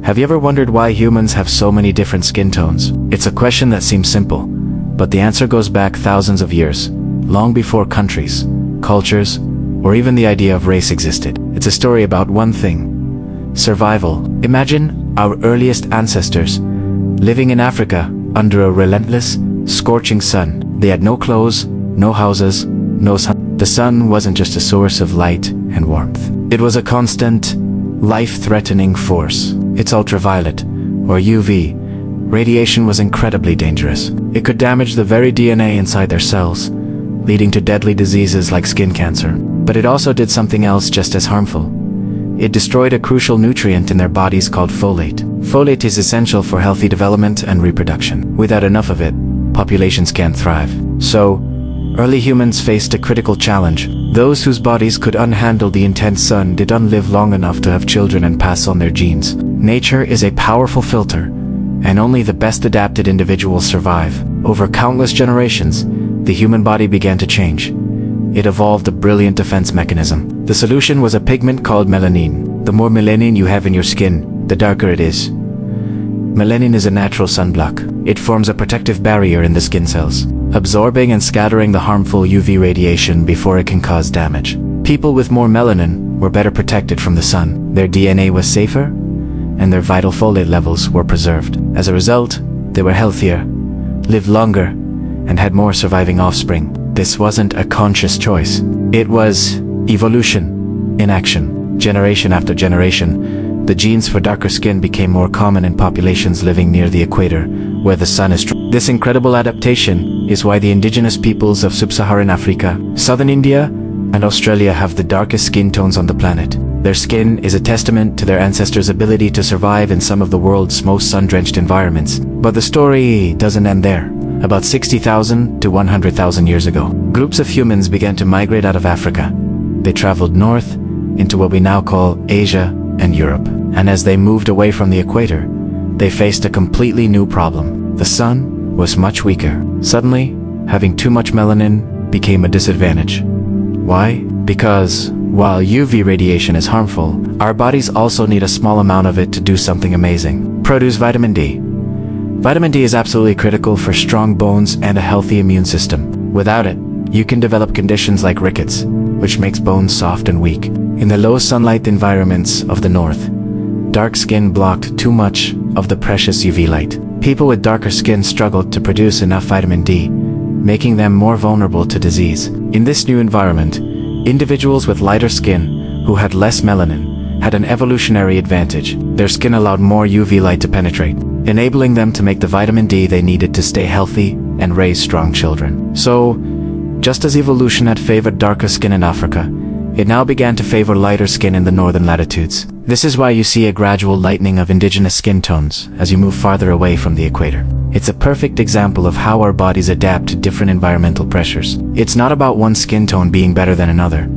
Have you ever wondered why humans have so many different skin tones? It's a question that seems simple, but the answer goes back thousands of years, long before countries, cultures, or even the idea of race existed. It's a story about one thing: survival. Imagine our earliest ancestors living in Africa under a relentless, scorching sun. They had no clothes, no houses, no sun. The sun wasn't just a source of light and warmth. It was a constant, life-threatening force. Its ultraviolet, or UV, radiation was incredibly dangerous. It could damage the very DNA inside their cells, leading to deadly diseases like skin cancer. But it also did something else just as harmful. It destroyed a crucial nutrient in their bodies called folate. Folate is essential for healthy development and reproduction. Without enough of it, populations can't thrive. So, early humans faced a critical challenge. Those whose bodies could unhandle the intense sun didn't live long enough to have children and pass on their genes. Nature is a powerful filter, and only the best adapted individuals survive. Over countless generations, the human body began to change. It evolved a brilliant defense mechanism. The solution was a pigment called melanin. The more melanin you have in your skin, the darker it is. Melanin is a natural sunblock. It forms a protective barrier in the skin cells, absorbing and scattering the harmful UV radiation before it can cause damage. People with more melanin were better protected from the sun. Their DNA was safer, and their vital folate levels were preserved. As a result, they were healthier, lived longer, and had more surviving offspring. This wasn't a conscious choice. It was evolution in action. Generation after generation, the genes for darker skin became more common in populations living near the equator, where the sun is strong. This incredible adaptation is why the indigenous peoples of sub-Saharan Africa, southern India, and Australia have the darkest skin tones on the planet. Their skin is a testament to their ancestors' ability to survive in some of the world's most sun-drenched environments. But the story doesn't end there. About 60,000 to 100,000 years ago, groups of humans began to migrate out of Africa. They traveled north into what we now call Asia and Europe. And as they moved away from the equator, they faced a completely new problem. The sun was much weaker. Suddenly, having too much melanin became a disadvantage. Why? Because while UV radiation is harmful, our bodies also need a small amount of it to do something amazing. Produce vitamin D. Vitamin D is absolutely critical for strong bones and a healthy immune system. Without it, you can develop conditions like rickets, which makes bones soft and weak. In the low sunlight environments of the north, dark skin blocked too much of the precious UV light. People with darker skin struggled to produce enough vitamin D, making them more vulnerable to disease. In this new environment, individuals with lighter skin who had less melanin had an evolutionary advantage. Their skin allowed more UV light to penetrate, enabling them to make the vitamin D they needed to stay healthy and raise strong children. So, just as evolution had favored darker skin in Africa, it now began to favor lighter skin in the northern latitudes. This is why you see a gradual lightening of indigenous skin tones as you move farther away from the equator. It's a perfect example of how our bodies adapt to different environmental pressures. It's not about one skin tone being better than another.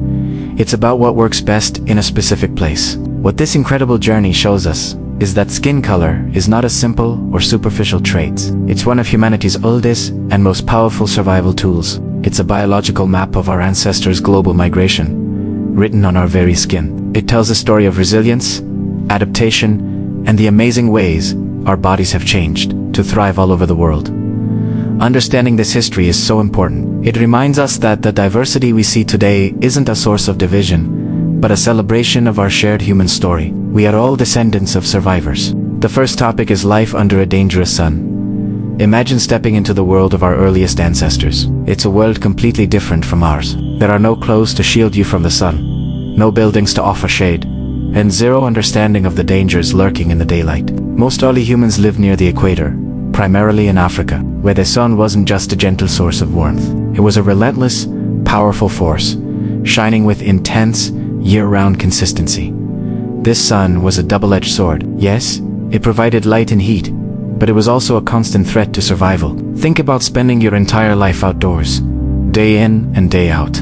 It's about what works best in a specific place. What this incredible journey shows us is that skin color is not a simple or superficial trait. It's one of humanity's oldest and most powerful survival tools. It's a biological map of our ancestors' global migration, written on our very skin. It tells a story of resilience, adaptation, and the amazing ways our bodies have changed to thrive all over the world. Understanding this history is so important. It reminds us that the diversity we see today isn't a source of division, but a celebration of our shared human story. We are all descendants of survivors. The first topic is life under a dangerous sun. Imagine stepping into the world of our earliest ancestors. It's a world completely different from ours. There are no clothes to shield you from the sun, no buildings to offer shade, and zero understanding of the dangers lurking in the daylight. Most early humans lived near the equator, primarily in Africa, where the sun wasn't just a gentle source of warmth. It was a relentless, powerful force, shining with intense, year-round consistency. This sun was a double-edged sword. Yes, it provided light and heat, but it was also a constant threat to survival. Think about spending your entire life outdoors, day in and day out.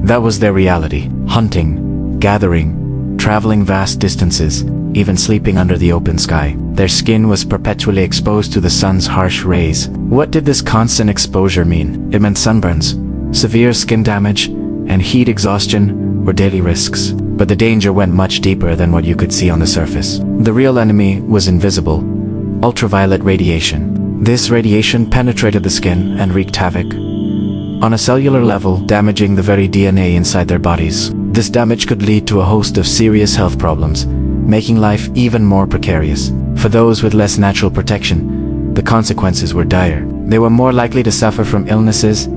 That was their reality. Hunting, gathering, traveling vast distances, even sleeping under the open sky. Their skin was perpetually exposed to the sun's harsh rays. What did this constant exposure mean? It meant sunburns, severe skin damage, and heat exhaustion were daily risks. but the danger went much deeper than what you could see on the surface. The real enemy was invisible: ultraviolet radiation. This radiation penetrated the skin and wreaked havoc on a cellular level, damaging the very DNA inside their bodies. This damage could lead to a host of serious health problems, making life even more precarious. For those with less natural protection, the consequences were dire. They were more likely to suffer from illnesses,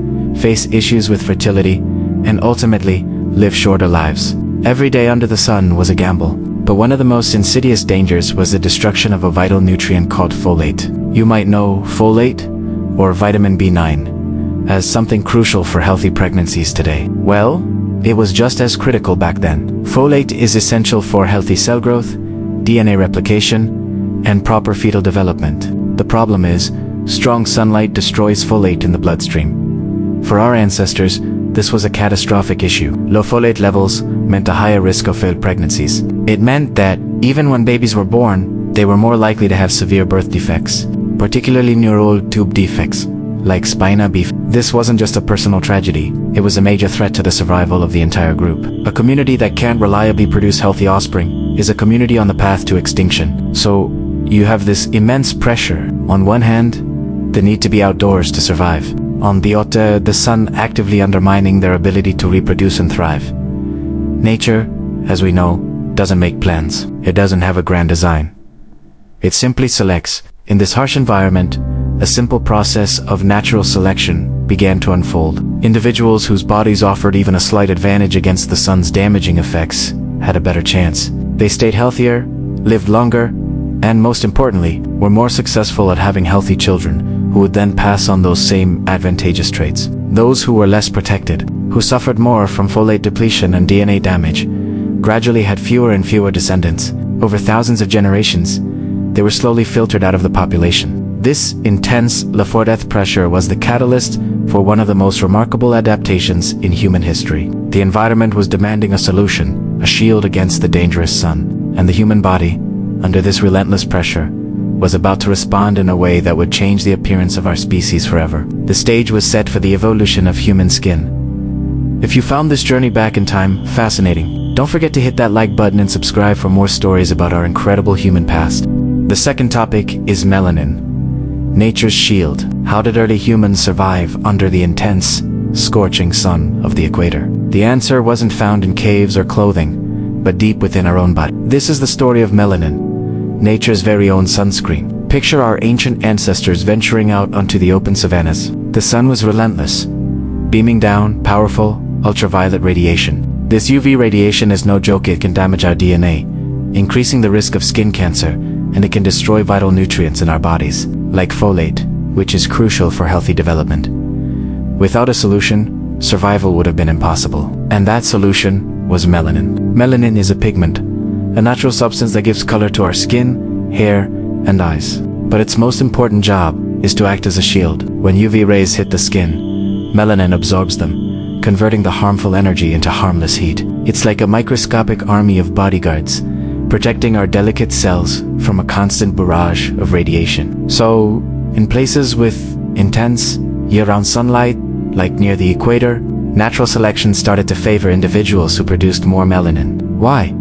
face issues with fertility, and ultimately live shorter lives. Every day under the sun was a gamble, but one of the most insidious dangers was the destruction of a vital nutrient called folate. You might know folate, or vitamin B9, as something crucial for healthy pregnancies today. Well, it was just as critical back then. Folate is essential for healthy cell growth, DNA replication, and proper fetal development. The problem is, strong sunlight destroys folate in the bloodstream. For our ancestors, this was a catastrophic issue. Low folate levels meant a higher risk of failed pregnancies. It meant that, even when babies were born, they were more likely to have severe birth defects, particularly neural tube defects, like spina bifida. This wasn't just a personal tragedy, it was a major threat to the survival of the entire group. A community that can't reliably produce healthy offspring is a community on the path to extinction. So, you have this immense pressure. On one hand, the need to be outdoors to survive. On the other, the sun actively undermining their ability to reproduce and thrive. Nature, as we know, doesn't make plans. It doesn't have a grand design. It simply selects. In this harsh environment, a simple process of natural selection began to unfold. Individuals whose bodies offered even a slight advantage against the sun's damaging effects had a better chance. They stayed healthier, lived longer, and most importantly, were more successful at having healthy children, who would then pass on those same advantageous traits. Those who were less protected, who suffered more from folate depletion and DNA damage, gradually had fewer and fewer descendants. Over thousands of generations, they were slowly filtered out of the population. This intense life-or-death pressure was the catalyst for one of the most remarkable adaptations in human history. The environment was demanding a solution, a shield against the dangerous sun, and the human body, under this relentless pressure, was about to respond in a way that would change the appearance of our species forever. The stage was set for the evolution of human skin. If you found this journey back in time fascinating, don't forget to hit that like button and subscribe for more stories about our incredible human past. The second topic is melanin, nature's shield. How did early humans survive under the intense, scorching sun of the equator? The answer wasn't found in caves or clothing, but deep within our own body. This is the story of melanin, nature's very own sunscreen. Picture our ancient ancestors venturing out onto the open savannas. The sun was relentless, beaming down powerful, ultraviolet radiation. This UV radiation is no joke. It can damage our DNA, increasing the risk of skin cancer, and it can destroy vital nutrients in our bodies, like folate, which is crucial for healthy development. Without a solution, survival would have been impossible. And that solution was melanin. Melanin is a pigment, a natural substance that gives color to our skin, hair, and eyes. But its most important job is to act as a shield. When UV rays hit the skin, melanin absorbs them, converting the harmful energy into harmless heat. It's like a microscopic army of bodyguards, protecting our delicate cells from a constant barrage of radiation. So, in places with intense, year-round sunlight, like near the equator, natural selection started to favor individuals who produced more melanin. Why?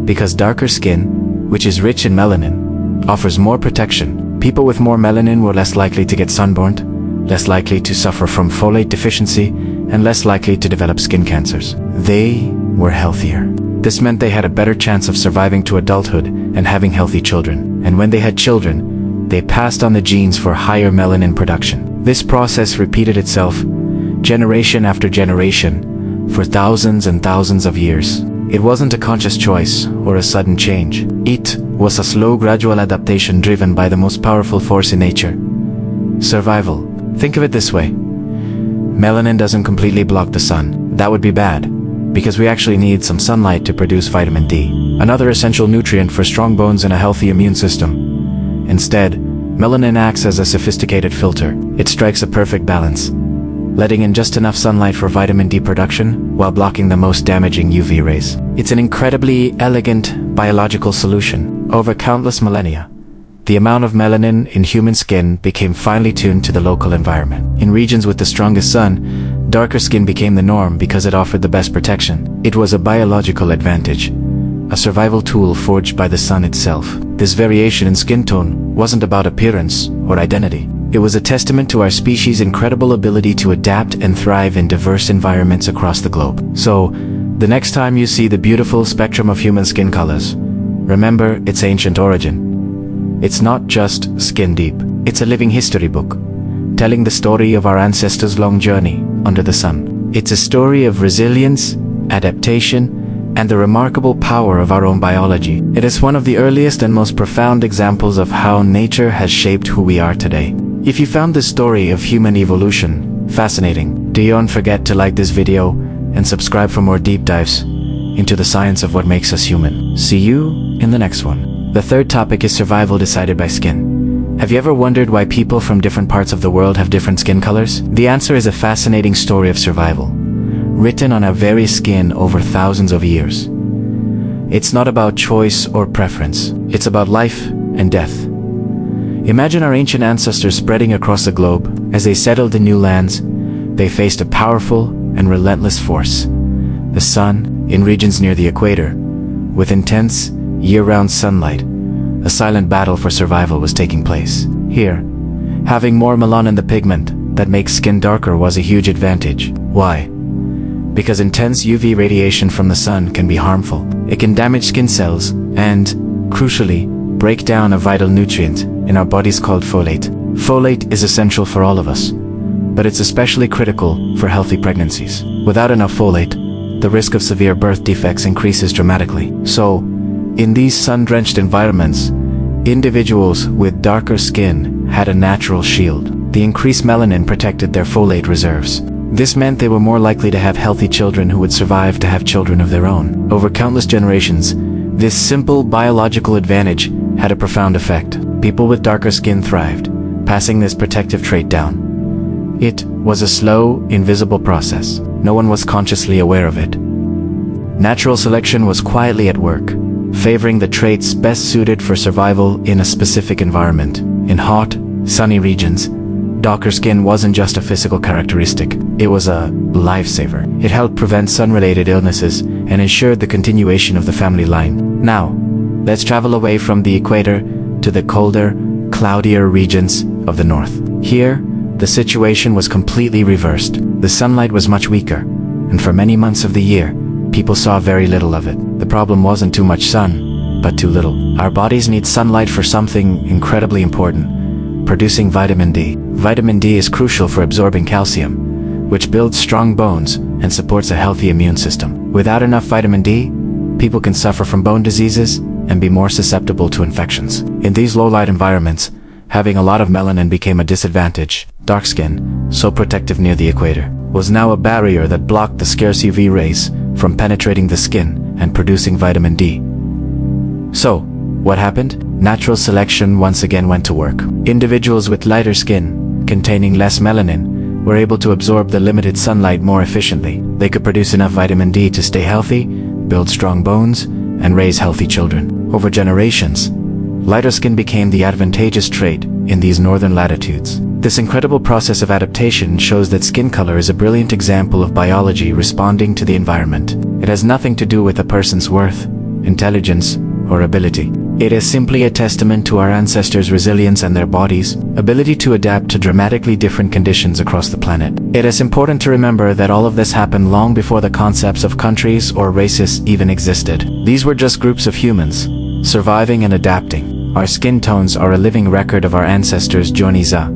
Because darker skin, which is rich in melanin, offers more protection. People with more melanin were less likely to get sunburned, less likely to suffer from folate deficiency, and less likely to develop skin cancers. They were healthier. This meant they had a better chance of surviving to adulthood and having healthy children. And when they had children, they passed on the genes for higher melanin production. This process repeated itself, generation after generation, for thousands and thousands of years. It wasn't a conscious choice or a sudden change. It was a slow, gradual adaptation driven by the most powerful force in nature: survival. Think of it this way. Melanin doesn't completely block the sun. That would be bad, because we actually need some sunlight to produce vitamin D, another essential nutrient for strong bones and a healthy immune system. Instead, melanin acts as a sophisticated filter. It strikes a perfect balance, letting in just enough sunlight for vitamin D production while blocking the most damaging UV rays. It's an incredibly elegant biological solution. Over countless millennia, the amount of melanin in human skin became finely tuned to the local environment. In regions with the strongest sun, darker skin became the norm because it offered the best protection. It was a biological advantage, a survival tool forged by the sun itself. This variation in skin tone wasn't about appearance or identity. It was a testament to our species' incredible ability to adapt and thrive in diverse environments across the globe. So, the next time you see the beautiful spectrum of human skin colors, remember its ancient origin. It's not just skin deep, it's a living history book, telling the story of our ancestors' long journey under the sun. It's a story of resilience, adaptation, and the remarkable power of our own biology. It is one of the earliest and most profound examples of how nature has shaped who we are today. If you found this story of human evolution fascinating, don't forget to like this video and subscribe for more deep dives into the science of what makes us human. See you in the next one. The third topic is survival decided by skin. Have you ever wondered why people from different parts of the world have different skin colors? The answer is a fascinating story of survival, written on our very skin over thousands of years. It's not about choice or preference. It's about life and death. Imagine our ancient ancestors spreading across the globe. As they settled in new lands, they faced a powerful and relentless force, the sun, in regions near the equator. With intense, year-round sunlight, a silent battle for survival was taking place. Here, having more melanin, the pigment that makes skin darker, was a huge advantage. Why? Because intense UV radiation from the sun can be harmful. It can damage skin cells and, crucially, break down a vital nutrient in our bodies called folate. Folate is essential for all of us, but it's especially critical for healthy pregnancies. Without enough folate, the risk of severe birth defects increases dramatically. So, in these sun-drenched environments, individuals with darker skin had a natural shield. The increased melanin protected their folate reserves. This meant they were more likely to have healthy children who would survive to have children of their own. Over countless generations, this simple biological advantage had a profound effect. People with darker skin thrived, passing this protective trait down. It was a slow, invisible process. No one was consciously aware of it. Natural selection was quietly at work, favoring the traits best suited for survival in a specific environment. In hot, sunny regions, darker skin wasn't just a physical characteristic, it was a lifesaver. It helped prevent sun-related illnesses and ensured the continuation of the family line. Now, let's travel away from the equator to the colder, cloudier regions of the north. Here, the situation was completely reversed. The sunlight was much weaker, and for many months of the year, people saw very little of it. The problem wasn't too much sun, but too little. Our bodies need sunlight for something incredibly important: producing vitamin D. Vitamin D is crucial for absorbing calcium, which builds strong bones and supports a healthy immune system. Without enough vitamin D, people can suffer from bone diseases and be more susceptible to infections. In these low-light environments, having a lot of melanin became a disadvantage. Dark skin, so protective near the equator, was now a barrier that blocked the scarce UV rays from penetrating the skin and producing vitamin D. So, what happened? Natural selection once again went to work. Individuals with lighter skin, containing less melanin, were able to absorb the limited sunlight more efficiently. They could produce enough vitamin D to stay healthy, build strong bones, and raise healthy children. Over generations, lighter skin became the advantageous trait in these northern latitudes. This incredible process of adaptation shows that skin color is a brilliant example of biology responding to the environment. It has nothing to do with a person's worth, intelligence, or ability. It is simply a testament to our ancestors' resilience and their bodies' ability to adapt to dramatically different conditions across the planet. It is important to remember that all of this happened long before the concepts of countries or races even existed. These were just groups of humans, surviving and adapting. Our skin tones are a living record of our ancestors' journeys, a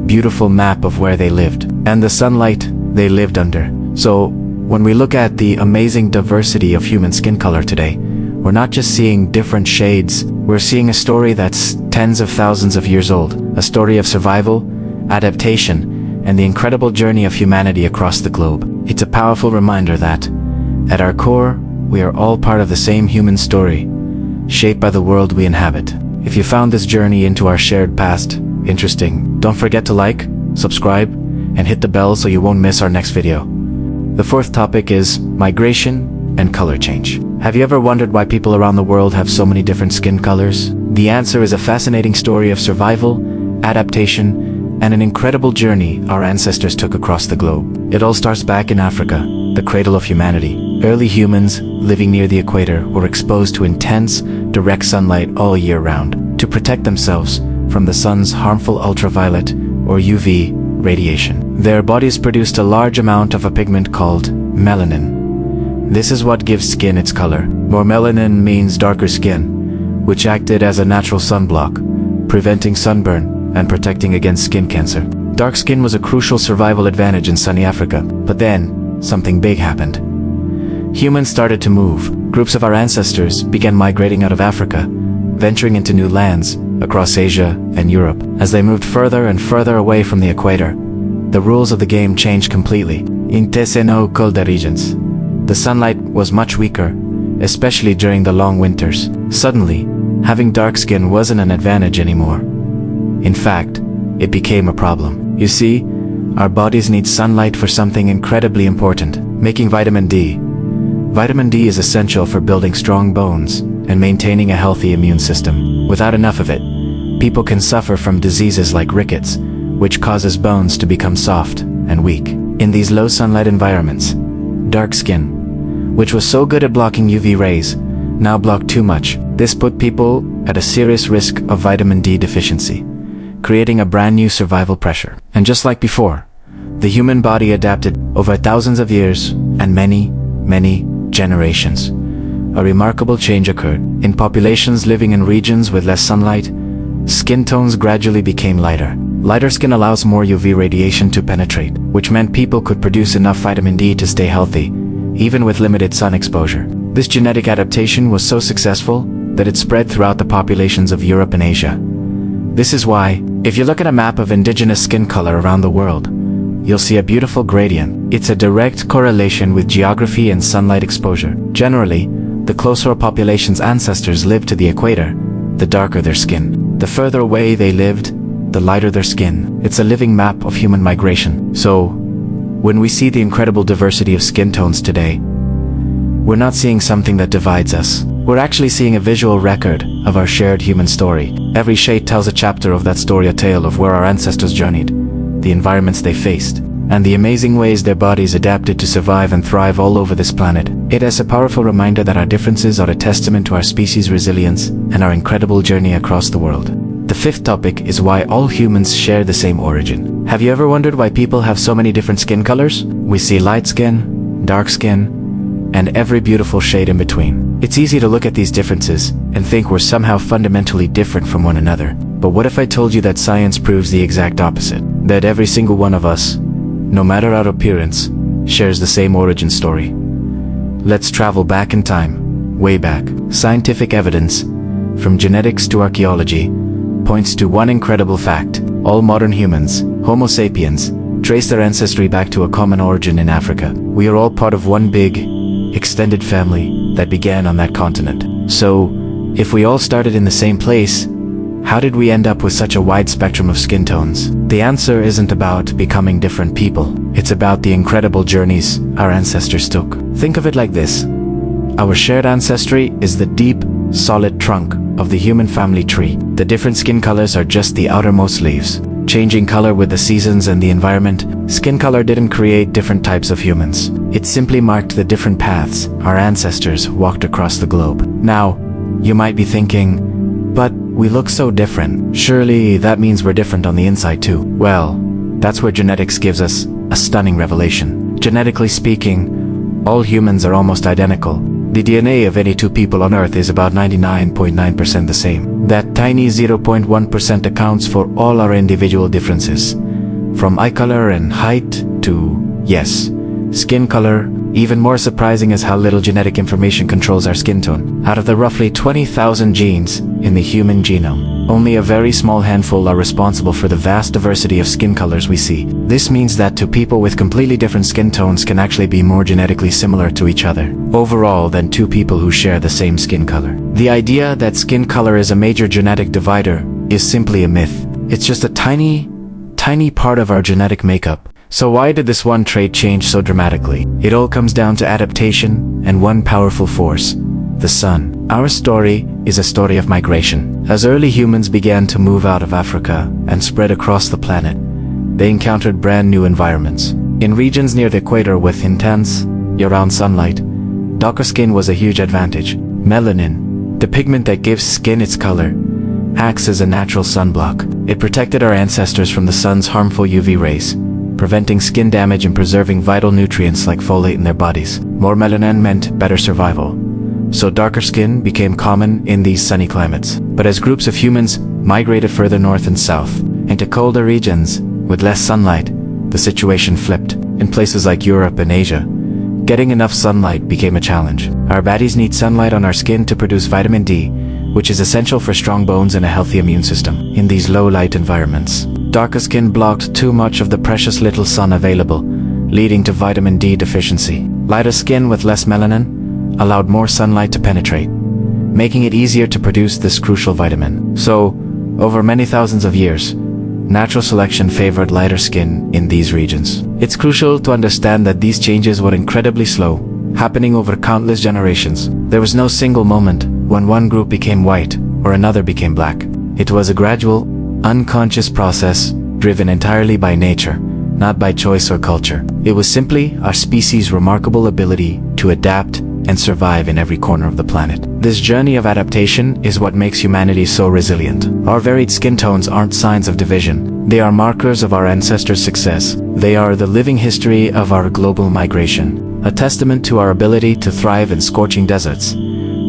beautiful map of where they lived, and the sunlight they lived under. So, when we look at the amazing diversity of human skin color today, we're not just seeing different shades, we're seeing a story that's tens of thousands of years old. A story of survival, adaptation, and the incredible journey of humanity across the globe. It's a powerful reminder that, at our core, we are all part of the same human story, shaped by the world we inhabit. If you found this journey into our shared past interesting, don't forget to like, subscribe, and hit the bell so you won't miss our next video. The fourth topic is migration and color change. Have you ever wondered why people around the world have so many different skin colors? The answer is a fascinating story of survival, adaptation, and an incredible journey our ancestors took across the globe. It all starts back in Africa, the cradle of humanity. Early humans living near the equator were exposed to intense, direct sunlight all year round to protect themselves from the sun's harmful ultraviolet or UV radiation. Their bodies produced a large amount of a pigment called melanin. This is what gives skin its color. More melanin means darker skin, which acted as a natural sunblock, preventing sunburn and protecting against skin cancer. Dark skin was a crucial survival advantage in sunny Africa. But then, something big happened. Humans started to move. Groups of our ancestors began migrating out of Africa, venturing into new lands across Asia and Europe. As they moved further and further away from the equator, the rules of the game changed completely. In Teseno colder regions, the sunlight was much weaker, especially during the long winters. Suddenly, having dark skin wasn't an advantage anymore. In fact, it became a problem. You see, our bodies need sunlight for something incredibly important, making vitamin D. Vitamin D is essential for building strong bones and maintaining a healthy immune system. Without enough of it, people can suffer from diseases like rickets, which causes bones to become soft and weak. In these low sunlight environments, dark skin, which was so good at blocking UV rays, now blocked too much. This put people at a serious risk of vitamin D deficiency, creating a brand new survival pressure. And just like before, the human body adapted over thousands of years and many generations. A remarkable change occurred. In populations living in regions with less sunlight, skin tones gradually became lighter. Lighter skin allows more UV radiation to penetrate, which meant people could produce enough vitamin D to stay healthy, even with limited sun exposure. This genetic adaptation was so successful that it spread throughout the populations of Europe and Asia. This is why, if you look at a map of indigenous skin color around the world, you'll see a beautiful gradient. It's a direct correlation with geography and sunlight exposure. Generally, the closer a population's ancestors lived to the equator, the darker their skin. The further away they lived, the lighter their skin. It's a living map of human migration. So, when we see the incredible diversity of skin tones today, we're not seeing something that divides us. We're actually seeing a visual record of our shared human story. Every shade tells a chapter of that story, a tale of where our ancestors journeyed, the environments they faced, and the amazing ways their bodies adapted to survive and thrive all over this planet. It is a powerful reminder that our differences are a testament to our species' resilience and our incredible journey across the world. The fifth topic is why all humans share the same origin. Have you ever wondered why people have so many different skin colors? We see light skin, dark skin, and every beautiful shade in between. It's easy to look at these differences and think we're somehow fundamentally different from one another. But what if I told you that science proves the exact opposite? That every single one of us, no matter our appearance, shares the same origin story. Let's travel back in time, way back. Scientific evidence, from genetics to archaeology, points to one incredible fact. All modern humans, Homo sapiens, trace their ancestry back to a common origin in Africa. We are all part of one big, extended family that began on that continent. So, if we all started in the same place, how did we end up with such a wide spectrum of skin tones? The answer isn't about becoming different people. It's about the incredible journeys our ancestors took. Think of it like this. Our shared ancestry is the deep, solid trunk of the human family tree. The different skin colors are just the outermost leaves, changing color with the seasons and the environment. Skin color didn't create different types of humans. It simply marked the different paths our ancestors walked across the globe. Now, you might be thinking, but we look so different. Surely that means we're different on the inside too. Well, that's where genetics gives us a stunning revelation. Genetically speaking, all humans are almost identical. The DNA of any two people on Earth is about 99.9% the same. That tiny 0.1% accounts for all our individual differences, from eye color and height to, yes, skin color. Even more surprising is how little genetic information controls our skin tone. Out of the roughly 20,000 genes in the human genome, only a very small handful are responsible for the vast diversity of skin colors we see. This means that two people with completely different skin tones can actually be more genetically similar to each other overall than two people who share the same skin color. The idea that skin color is a major genetic divider is simply a myth. It's just a tiny part of our genetic makeup. So why did this one trait change so dramatically? It all comes down to adaptation and one powerful force, the sun. Our story is a story of migration. As early humans began to move out of Africa and spread across the planet, they encountered brand new environments. In regions near the equator with intense, year-round sunlight, darker skin was a huge advantage. Melanin, the pigment that gives skin its color, acts as a natural sunblock. It protected our ancestors from the sun's harmful UV rays, preventing skin damage and preserving vital nutrients like folate in their bodies. More melanin meant better survival, so darker skin became common in these sunny climates. But as groups of humans migrated further north and south, into colder regions with less sunlight, the situation flipped. In places like Europe and Asia, getting enough sunlight became a challenge. Our bodies need sunlight on our skin to produce vitamin D, which is essential for strong bones and a healthy immune system. In these low-light environments, darker skin blocked too much of the precious little sun available, leading to vitamin D deficiency. Lighter skin with less melanin allowed more sunlight to penetrate, making it easier to produce this crucial vitamin. So, over many thousands of years, natural selection favored lighter skin in these regions. It's crucial to understand that these changes were incredibly slow, happening over countless generations. There was no single moment when one group became white or another became black. It was a gradual, unconscious process driven entirely by nature, not by choice or culture. It was simply our species' remarkable ability to adapt and survive in every corner of the planet. This journey of adaptation is what makes humanity so resilient. Our varied skin tones aren't signs of division. They are markers of our ancestors' success. They are the living history of our global migration, a testament to our ability to thrive in scorching deserts,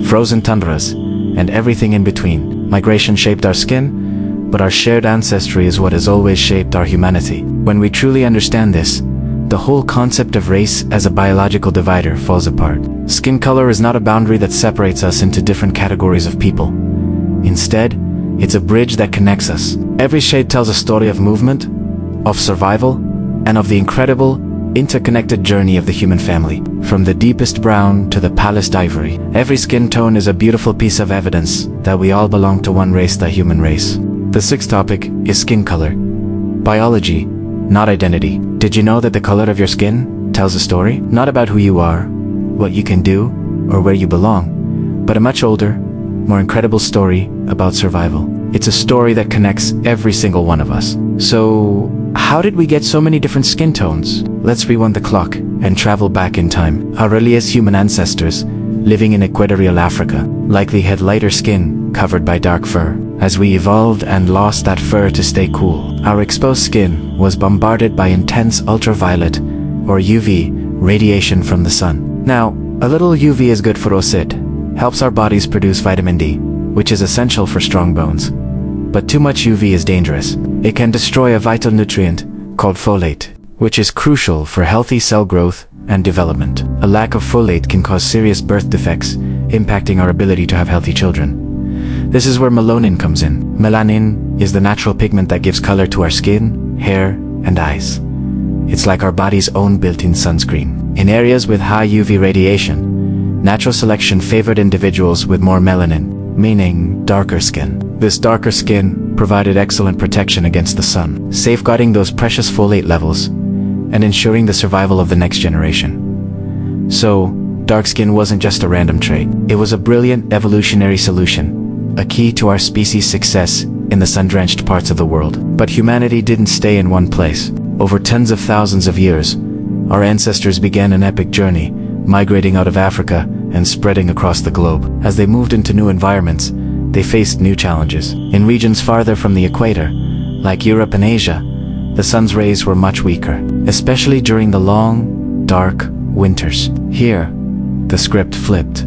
frozen tundras, and everything in between. Migration shaped our skin, but our shared ancestry is what has always shaped our humanity. When we truly understand this, the whole concept of race as a biological divider falls apart. Skin color is not a boundary that separates us into different categories of people. Instead, it's a bridge that connects us. Every shade tells a story of movement, of survival, and of the incredible, interconnected journey of the human family. From the deepest brown to the palest ivory, every skin tone is a beautiful piece of evidence that we all belong to one race, the human race. The sixth topic is skin color. Biology, not identity. Did you know that the color of your skin tells a story? Not about who you are, what you can do, or where you belong, but a much older, more incredible story about survival. It's a story that connects every single one of us. So, how did we get so many different skin tones? Let's rewind the clock and travel back in time. Our earliest human ancestors, living in equatorial Africa, likely had lighter skin covered by dark fur. As we evolved and lost that fur to stay cool, our exposed skin was bombarded by intense ultraviolet, or UV, radiation from the sun. Now, a little UV is good for us. It helps our bodies produce vitamin D, which is essential for strong bones. But too much UV is dangerous. It can destroy a vital nutrient called folate, which is crucial for healthy cell growth and development. A lack of folate can cause serious birth defects, impacting our ability to have healthy children. This is where melanin comes in. Melanin is the natural pigment that gives color to our skin, hair, and eyes. It's like our body's own built-in sunscreen. In areas with high UV radiation, natural selection favored individuals with more melanin, meaning darker skin. This darker skin provided excellent protection against the sun, safeguarding those precious folate levels and ensuring the survival of the next generation. So, dark skin wasn't just a random trait. It was a brilliant evolutionary solution, a key to our species' success in the sun-drenched parts of the world. But humanity didn't stay in one place. Over tens of thousands of years, our ancestors began an epic journey, migrating out of Africa and spreading across the globe. As they moved into new environments, they faced new challenges. In regions farther from the equator, like Europe and Asia, the sun's rays were much weaker, especially during the long, dark winters. Here, the script flipped.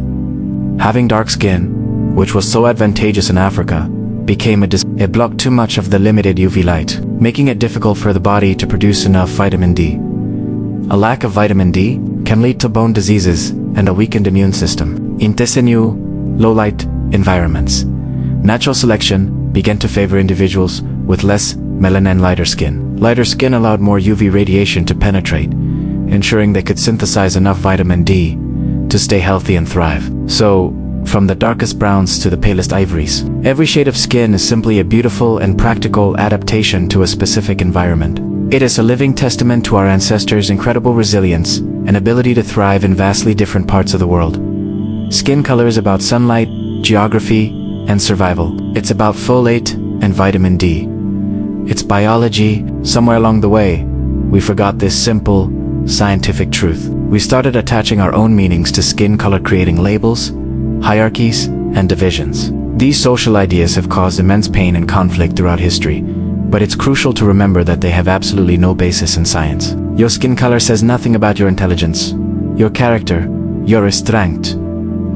Having dark skin, which was so advantageous in Africa, became it blocked too much of the limited UV light, making it difficult for the body to produce enough vitamin D. A lack of vitamin D can lead to bone diseases and a weakened immune system. In this new, low-light environments, natural selection began to favor individuals with less melanin lighter skin. Lighter skin allowed more UV radiation to penetrate, ensuring they could synthesize enough vitamin D to stay healthy and thrive. So, from the darkest browns to the palest ivories, every shade of skin is simply a beautiful and practical adaptation to a specific environment. It is a living testament to our ancestors' incredible resilience and ability to thrive in vastly different parts of the world. Skin color is about sunlight, geography, and survival. It's about folate and vitamin D. It's biology. Somewhere along the way, we forgot this simple, scientific truth. We started attaching our own meanings to skin color, creating labels, hierarchies, and divisions. These social ideas have caused immense pain and conflict throughout history, but it's crucial to remember that they have absolutely no basis in science. Your skin color says nothing about your intelligence, your character, your strength,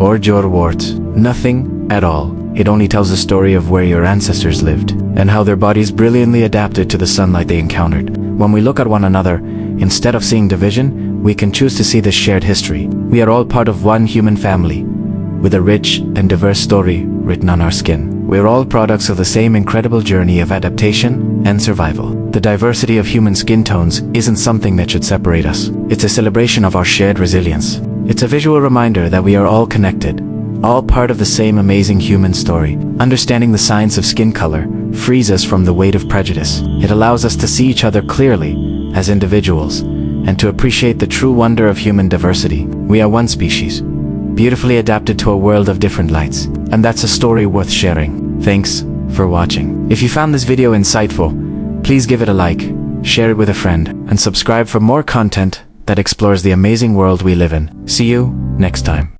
or your worth. Nothing at all. It only tells the story of where your ancestors lived, and how their bodies brilliantly adapted to the sunlight they encountered. When we look at one another, instead of seeing division, we can choose to see this shared history. We are all part of one human family, with a rich and diverse story written on our skin. We are all products of the same incredible journey of adaptation and survival. The diversity of human skin tones isn't something that should separate us. It's a celebration of our shared resilience. It's a visual reminder that we are all connected, all part of the same amazing human story. Understanding the science of skin color frees us from the weight of prejudice. It allows us to see each other clearly as individuals and to appreciate the true wonder of human diversity. We are one species, beautifully adapted to a world of different lights, and that's a story worth sharing. Thanks for watching. If you found this video insightful, please give it a like, share it with a friend, and subscribe for more content that explores the amazing world we live in. See you next time.